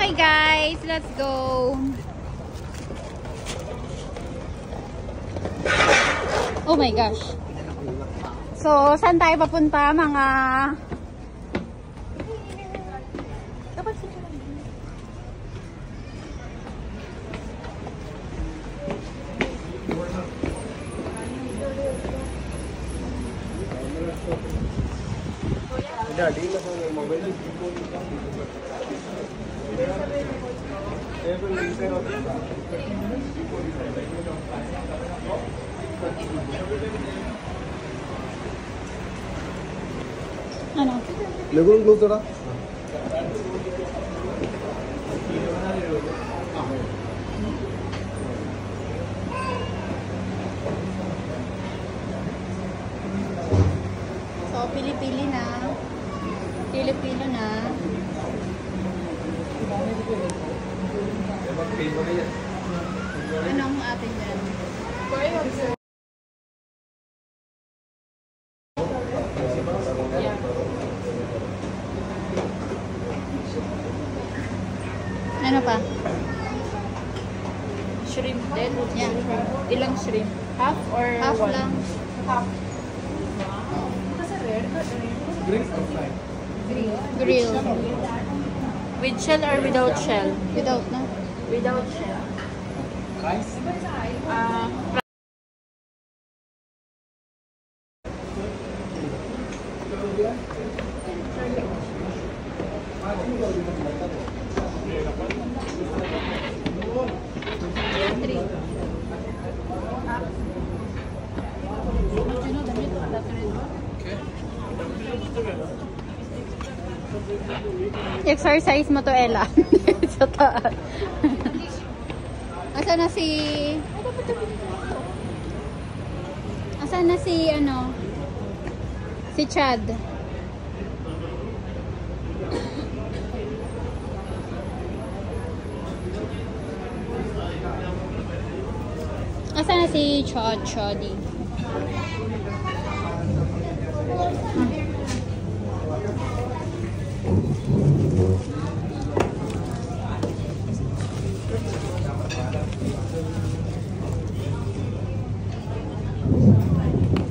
Hi guys, let's go. Oh my gosh. So, saan tayo papunta mga... Ano? Legon close ora. So, pili-pili na. Pili-pili na. Anong atin yan? Ano pa? Shrimp din? Yeah. Ilang shrimp? Half or Half one? lang. Half. Kasi rare ka Grill. With shell or without shell? Without, no? Without shell. Rice. Exercise mo to, Ella. Sa taas. Asa na si... Asa na si, ano? Si Chad. Asa na si Chadi?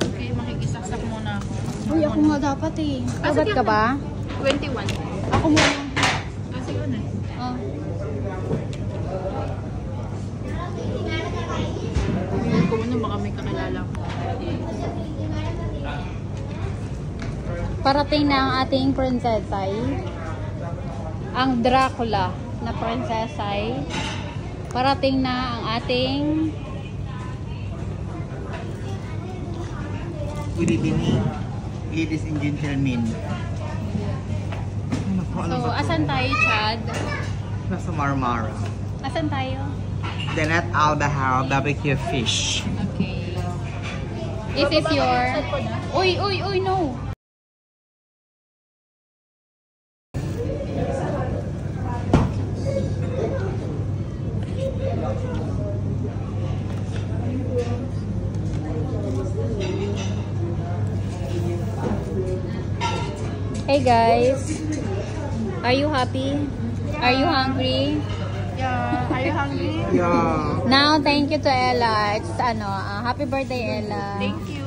Okay, makikisaksak muna ako. Uy, ako nga dapat eh. Sabat ka ba? 21. Ako muna. Kasi yun eh. Oh. Hindi ko muna baka may kakilala ko. Parating na ang ating prinsesay. Ang Dracula na prinsesay. Parating na ang ating... Good evening, ladies and gentlemen. So, asan tayo, Chad? Nasa Marmara. Asan tayo? Dalat Albahar barbecue fish. Okay. This is your... Uy, no! Hey guys! Are you happy? Are you hungry? Yeah, are you hungry? Yeah. Now, thank you to Ella. It's happy birthday, Ella. Thank you.